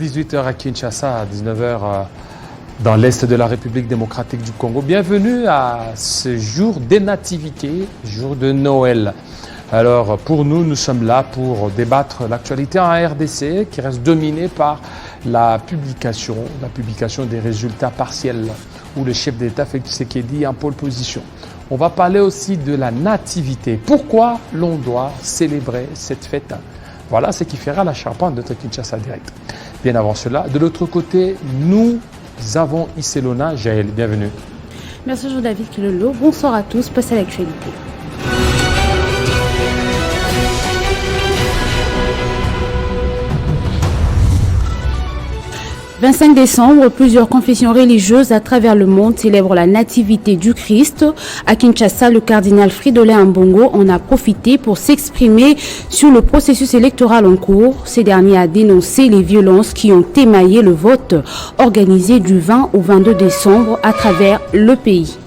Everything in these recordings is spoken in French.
18h à Kinshasa, à 19h dans l'Est de la République démocratique du Congo. Bienvenue à ce jour des nativités, jour de Noël. Alors pour nous, nous sommes là pour débattre l'actualité en RDC qui reste dominée par la publication des résultats partiels où le chef d'État Félix Tshisekedi est en pole position. On va parler aussi de la nativité. Pourquoi l'on doit célébrer cette fête? Voilà ce qui fera la charpente de notre Kinshasa Direct. Bien avant cela, de l'autre côté, nous avons Iselona Jaël. Bienvenue. Merci Jean-David Kilolo. Bonsoir à tous. Passez à l'actualité. 25 décembre, plusieurs confessions religieuses à travers le monde célèbrent la nativité du Christ. À Kinshasa, le cardinal Fridolin Ambongo en a profité pour s'exprimer sur le processus électoral en cours. Ce dernier a dénoncé les violences qui ont émaillé le vote organisé du 20 au 22 décembre à travers le pays.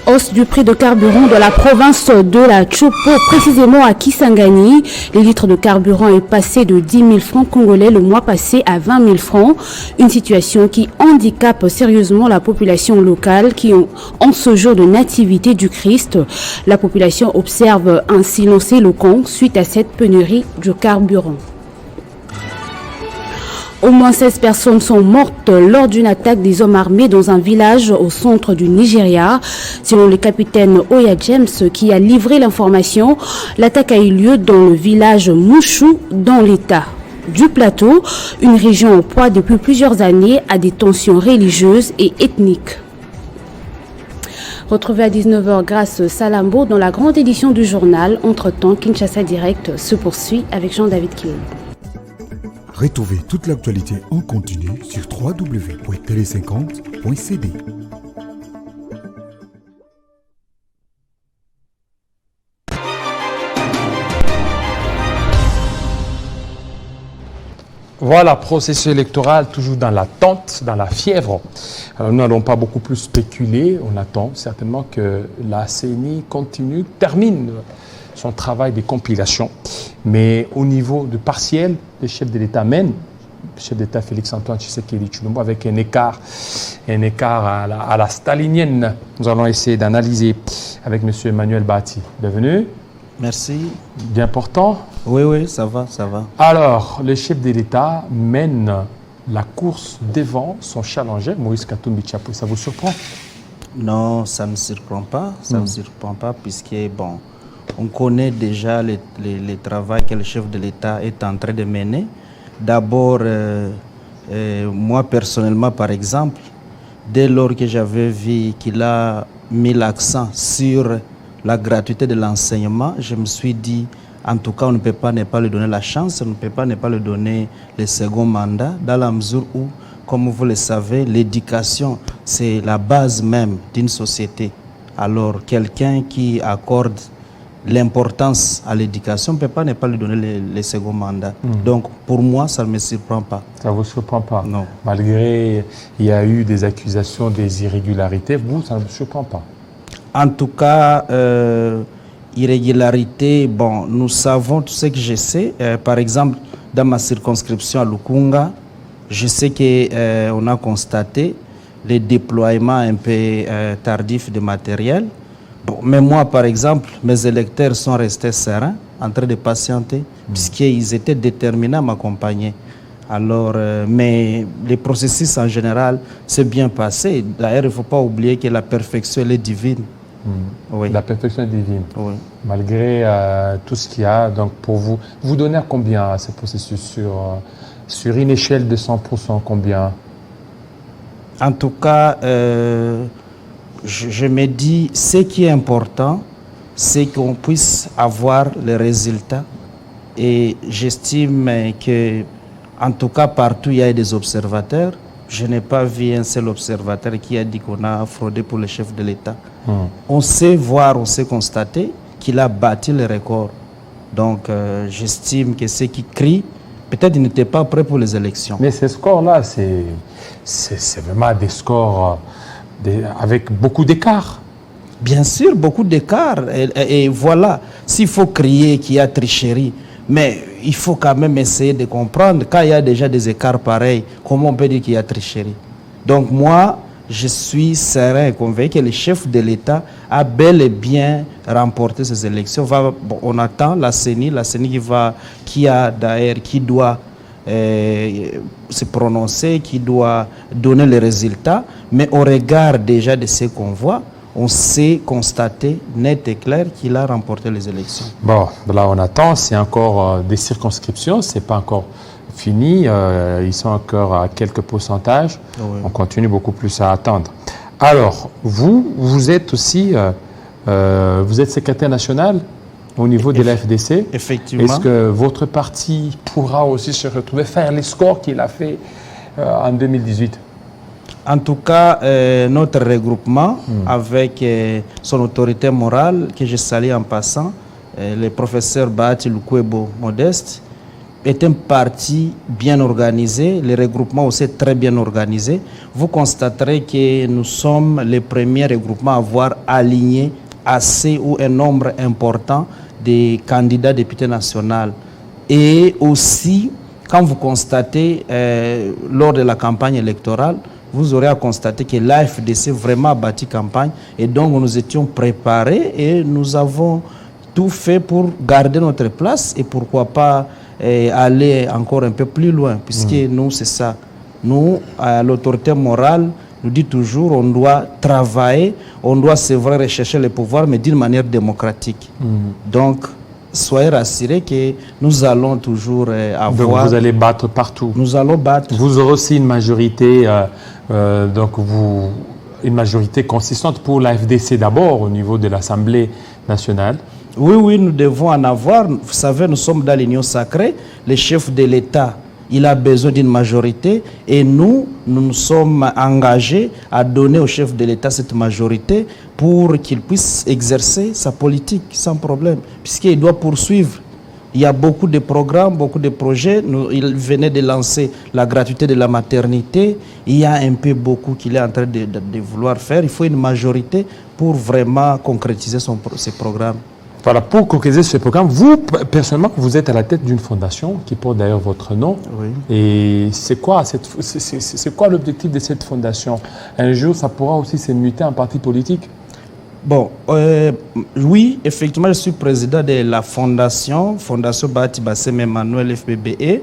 Hausse du prix de carburant dans la province de la Chopo, précisément à Kisangani. Le litre de carburant est passé de 10 000 francs congolais le mois passé à 20 000 francs. Une situation qui handicape sérieusement la population locale qui ont en ce jour de nativité du Christ. La population observe un silence éloquent suite à cette pénurie de carburant. Au moins 16 personnes sont mortes lors d'une attaque des hommes armés dans un village au centre du Nigeria. Selon le capitaine Oya James qui a livré l'information, l'attaque a eu lieu dans le village Mouchou dans l'état du Plateau, une région en proie depuis plusieurs années à des tensions religieuses et ethniques. Retrouvez à 19h grâce Salambo dans la grande édition du journal. Entre-temps, Kinshasa Direct se poursuit avec Jean-David Kilolo. Retrouvez toute l'actualité en continu sur www.tele50.cd. Voilà, processus électoral toujours dans l'attente, dans la fièvre. Alors, nous n'allons pas beaucoup plus spéculer. On attend certainement que la CENI termine son travail de compilation. Mais au niveau de partiel, le chef de l'État mène, le chef d'État Félix-Antoine Tshisekedi Tshilombo, avec un écart à la stalinienne. Nous allons essayer d'analyser avec M. Emmanuel Bati. Bienvenue. Merci. Bien portant. Oui, ça va. Alors, le chef de l'État mène la course devant son challenger, Moïse Katumbi Tshapou. Ça vous surprend? Non, ça ne me surprend pas. Ça me surprend pas puisque, bon, on connaît déjà le travail que le chef de l'État est en train de mener. D'abord, moi personnellement, par exemple, dès lors que j'avais vu qu'il a mis l'accent sur la gratuité de l'enseignement, je me suis dit, en tout cas, on ne peut pas ne pas lui donner la chance, on ne peut pas ne pas lui donner le second mandat, dans la mesure où, comme vous le savez, l'éducation, c'est la base même d'une société. Alors, quelqu'un qui accorde l'importance à l'éducation, on ne peut pas ne pas lui donner le second mandat. Donc, pour moi, ça ne me surprend pas. Ça ne vous surprend pas? Non. Malgré, il y a eu des accusations, des irrégularités, vous, ça ne vous surprend pas? En tout cas, irrégularité, bon, nous savons tout ce que je sais. Par exemple, dans ma circonscription à Lukunga, je sais qu'on a constaté les déploiements un peu tardifs de matériel. Bon, mais moi, par exemple, mes électeurs sont restés sereins, en train de patienter, puisqu'ils étaient déterminés à m'accompagner. Alors, mais le processus en général s'est bien passé. D'ailleurs, il ne faut pas oublier que la perfection, elle est divine. Oui. La perfection est divine. Oui. Malgré tout ce qu'il y a, donc pour vous, vous donnez à combien à ce processus sur une échelle de 100%, combien? En tout cas, je me dis, ce qui est important, c'est qu'on puisse avoir les résultats. Et j'estime que, en tout cas, partout, il y a des observateurs. Je n'ai pas vu un seul observateur qui a dit qu'on a fraudé pour le chef de l'État. On sait voir, on sait constater qu'il a battu le record. Donc, j'estime que ceux qui crient, peut-être ils n'étaient pas prêts pour les élections. Mais ces scores-là, c'est vraiment des scores avec beaucoup d'écart. Bien sûr, beaucoup d'écart. Et voilà, s'il faut crier qu'il y a tricherie, mais il faut quand même essayer de comprendre, quand il y a déjà des écarts pareils, comment on peut dire qu'il y a tricherie. Donc moi, je suis serein et convaincu que le chef de l'État a bel et bien remporté ces élections. On attend la CENI qui doit se prononcer, qui doit donner les résultats, mais au regard déjà de ce qu'on voit, on sait constater net et clair qu'il a remporté les élections. Bon, là on attend, c'est encore des circonscriptions, c'est pas encore fini, ils sont encore à quelques pourcentages, oui. On continue beaucoup plus à attendre. Alors, vous êtes aussi, vous êtes secrétaire national au niveau de la FDC. Effectivement. Est-ce que votre parti pourra aussi se retrouver, faire les scores qu'il a fait en 2018? En tout cas, notre regroupement, avec son autorité morale, que je salue en passant, le professeur Bahati Lukwebo Modeste, est un parti bien organisé. Le regroupement aussi est très bien organisé. Vous constaterez que nous sommes les premiers regroupements à avoir aligné assez ou un nombre important de candidats députés nationaux. Et aussi, quand vous constatez lors de la campagne électorale, vous aurez à constater que l'AFDC vraiment a bâti campagne et donc nous étions préparés et nous avons tout fait pour garder notre place et pourquoi pas aller encore un peu plus loin puisque nous c'est ça. Nous, l'autorité morale nous dit toujours on doit travailler, on doit c'est vrai rechercher le pouvoir mais d'une manière démocratique. Donc soyez rassurés que nous allons toujours avoir... Donc vous allez battre partout. Nous allons battre. Vous aurez aussi une majorité, une majorité consistante pour la FDC d'abord au niveau de l'Assemblée nationale. Oui, nous devons en avoir. Vous savez, nous sommes dans l'Union sacrée. Le chef de l'État, il a besoin d'une majorité et nous nous sommes engagés à donner au chef de l'État cette majorité pour qu'il puisse exercer sa politique sans problème, puisqu'il doit poursuivre. Il y a beaucoup de programmes, beaucoup de projets. Il venait de lancer la gratuité de la maternité. Il y a un peu beaucoup qu'il est en train de vouloir faire. Il faut une majorité pour vraiment concrétiser ses programmes. Voilà, pour concrétiser ce programme, vous, personnellement, vous êtes à la tête d'une fondation qui porte d'ailleurs votre nom. Oui. Et c'est quoi l'objectif de cette fondation? Un jour, ça pourra aussi se muter en parti politique? Bon, oui, effectivement, je suis président de la Fondation Bahati Bassem Emmanuel FBBE.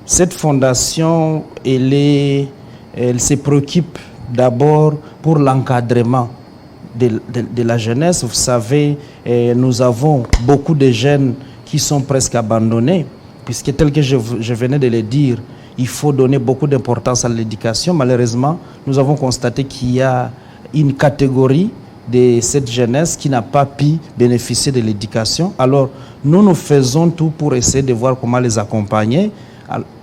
Cette fondation, elle se préoccupe d'abord pour l'encadrement de la jeunesse. Vous savez, nous avons beaucoup de jeunes qui sont presque abandonnés, puisque tel que je venais de le dire, il faut donner beaucoup d'importance à l'éducation. Malheureusement, nous avons constaté qu'il y a une catégorie de cette jeunesse qui n'a pas pu bénéficier de l'éducation. Alors, nous faisons tout pour essayer de voir comment les accompagner.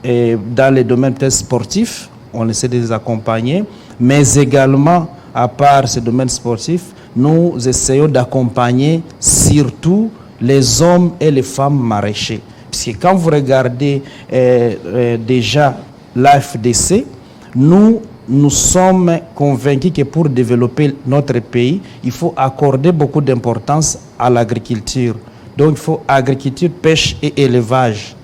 Et dans les domaines peut-être sportifs, on essaie de les accompagner, mais également, à part ces domaines sportifs, nous essayons d'accompagner surtout les hommes et les femmes maraîchers. Puisque quand vous regardez déjà l'AFDC, nous sommes convaincus que pour développer notre pays, il faut accorder beaucoup d'importance à l'agriculture. Donc il faut agriculture, pêche et élevage.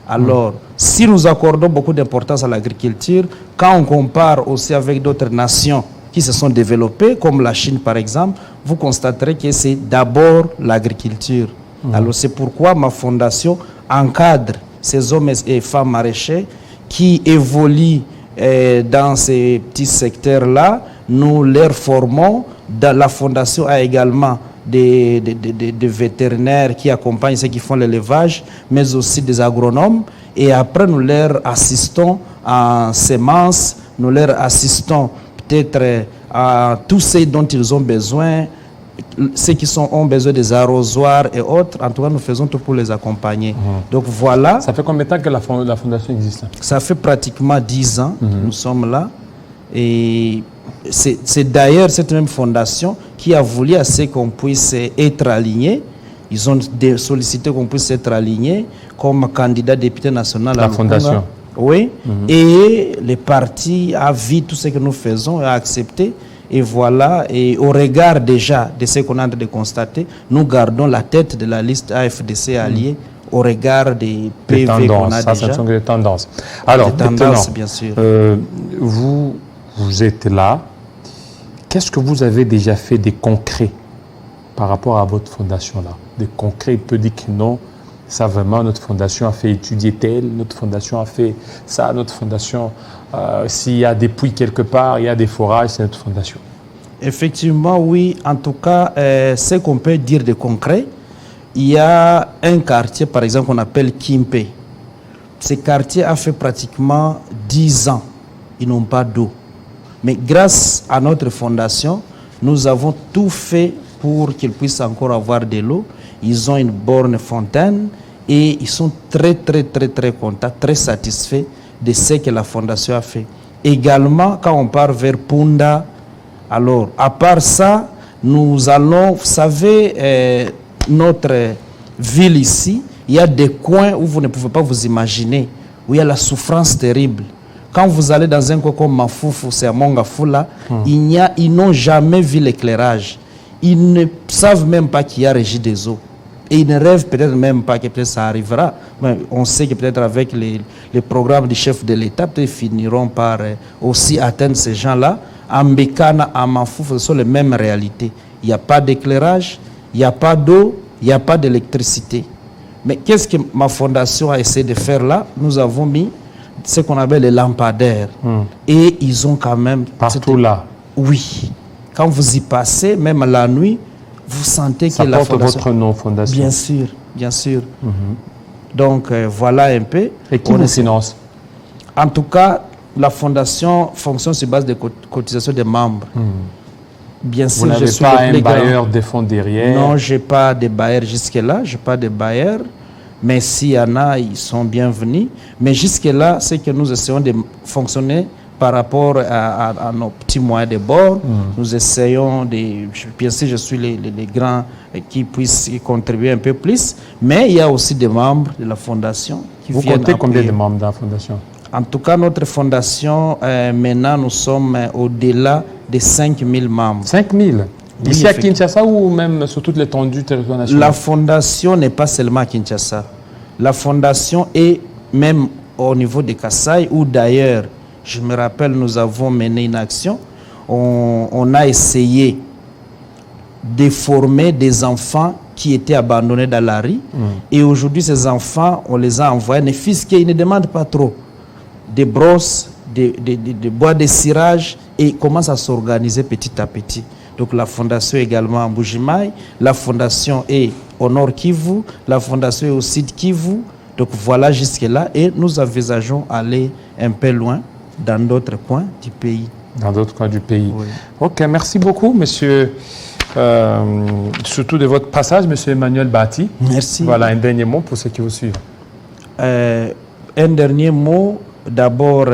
Alors, si nous accordons beaucoup d'importance à l'agriculture, quand on compare aussi avec d'autres nations qui se sont développées, comme la Chine par exemple, vous constaterez que c'est d'abord l'agriculture. Alors c'est pourquoi ma fondation encadre ces hommes et femmes maraîchers qui évoluent dans ces petits secteurs-là. Nous les formons. La fondation a également des vétérinaires qui accompagnent ceux qui font l'élevage, mais aussi des agronomes. Et après, nous leur assistons en semences, nous leur assistons peut-être à tous ceux dont ils ont besoin, ceux qui ont besoin des arrosoirs et autres. En tout cas, nous faisons tout pour les accompagner. Donc voilà. Ça fait combien de temps que la fondation existe? Ça fait pratiquement 10 ans. Nous sommes là. Et c'est d'ailleurs cette même fondation qui a voulu à ce qu'on puisse être aligné. Ils ont sollicité qu'on puisse être aligné comme candidat député national à la fondation. Oui. Et le parti a vu tout ce que nous faisons et a accepté. Et voilà, et au regard déjà de ce qu'on a de constater, nous gardons la tête de la liste AFDC alliée au regard des Des PV qu'on a tendances, ça, déjà. ce sont des tendances. Alors, Des tendances, maintenant, bien sûr. vous êtes là. Qu'est-ce que vous avez déjà fait des concrets par rapport à votre fondation-là? Des concrets, il peut dire que non, ça vraiment, notre fondation a fait étudier tel, notre fondation a fait ça, notre fondation, s'il y a des puits quelque part, il y a des forages, c'est notre fondation. Effectivement, oui. En tout cas, ce qu'on peut dire de concret, il y a un quartier, par exemple, qu'on appelle Kimpe. Ce quartier a fait pratiquement 10 ans. Ils n'ont pas d'eau. Mais grâce à notre fondation, nous avons tout fait pour qu'ils puissent encore avoir de l'eau. Ils ont une borne fontaine et ils sont très contents, très satisfaits de ce que la fondation a fait. Également, quand on part vers Punda, alors, à part ça, nous allons, vous savez, notre ville ici, il y a des coins où vous ne pouvez pas vous imaginer, où il y a la souffrance terrible. Quand vous allez dans un coin comme Mafoufou, c'est à Mongafula, ils n'ont jamais vu l'éclairage. Ils ne savent même pas qu'il y a régie des eaux. Et ils ne rêvent peut-être même pas que peut-être ça arrivera. Mais on sait que peut-être avec les programmes du chef de l'État, peut-être ils finiront par aussi atteindre ces gens-là. À Mbekana, à Mafoufou, ce sont les mêmes réalités. Il n'y a pas d'éclairage, il n'y a pas d'eau, il n'y a pas d'électricité. Mais qu'est-ce que ma fondation a essayé de faire là? Nous avons mis ce qu'on appelle les lampadaires. Et ils ont quand même... Partout là. Oui. Quand vous y passez, même la nuit, vous sentez ça que la porte fondation... votre nom, fondation. Bien sûr, bien sûr. Donc, voilà un peu. Et qui vous finance? En tout cas, la fondation fonctionne sur base de cotisation des membres. Bien sûr, vous n'avez je suis pas le un plus bailleur grand. des fonds derrière? Non, je n'ai pas de bailleurs jusque-là. Je n'ai pas de bailleurs. Mais s'il y en a, ils sont bienvenus. Mais jusque-là, c'est que nous essayons de fonctionner par rapport à nos petits moyens de bord. Nous essayons de... Bien sûr, je suis les grands qui puissent y contribuer un peu plus. Mais il y a aussi des membres de la fondation qui vous viennent comptez combien appuyer. de membres dans la fondation? En tout cas, notre fondation, maintenant, nous sommes au-delà de 5000 membres. 5000? Oui, Ici à Kinshasa ou même sur toute l'étendue du territoire national? La fondation n'est pas seulement à Kinshasa. La fondation est même au niveau de Kasaï, ou d'ailleurs, je me rappelle, nous avons mené une action. On a essayé de former des enfants qui étaient abandonnés dans la rue. Et aujourd'hui, ces enfants, on les a envoyés, ne fût-ce qu'ils ne demandent pas trop. Des brosses, des bois de cirage, et commencent à s'organiser petit à petit. Donc la fondation est également en Bujimaï, la fondation est au Nord Kivu, la fondation est au Sud Kivu. Donc voilà jusque-là, et nous envisageons aller un peu loin dans d'autres coins du pays. Dans d'autres coins du pays. Oui. Ok, merci beaucoup, monsieur. Surtout de votre passage, monsieur Emmanuel Bati. Merci. Voilà, un dernier mot pour ceux qui vous suivent. Un dernier mot. D'abord,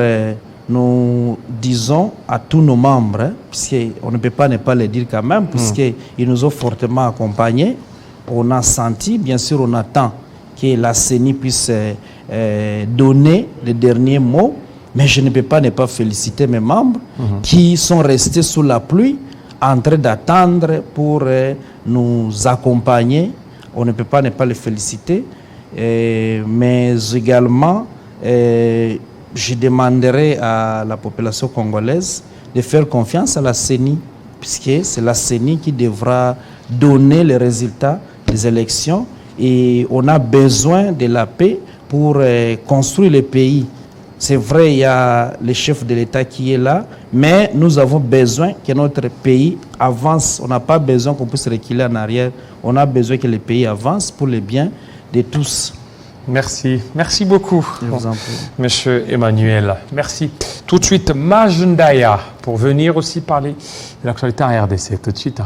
nous disons à tous nos membres, puisqu'on ne peut pas ne pas le dire quand même, puisqu'ils nous ont fortement accompagnés. On a senti, bien sûr, on attend que la CENI puisse donner le dernier mot, mais je ne peux pas ne pas féliciter mes membres qui sont restés sous la pluie, en train d'attendre pour nous accompagner. On ne peut pas ne pas les féliciter, mais également... je demanderai à la population congolaise de faire confiance à la CENI, puisque c'est la CENI qui devra donner les résultats des élections, et on a besoin de la paix pour construire le pays. C'est vrai, il y a le chef de l'État qui est là, mais nous avons besoin que notre pays avance. On n'a pas besoin qu'on puisse reculer en arrière. On a besoin que le pays avance pour le bien de tous. Merci. Merci beaucoup, Je vous en prie. monsieur Emmanuel. Merci. Tout de suite, Majundaya, pour venir aussi parler de l'actualité en RDC. Tout de suite.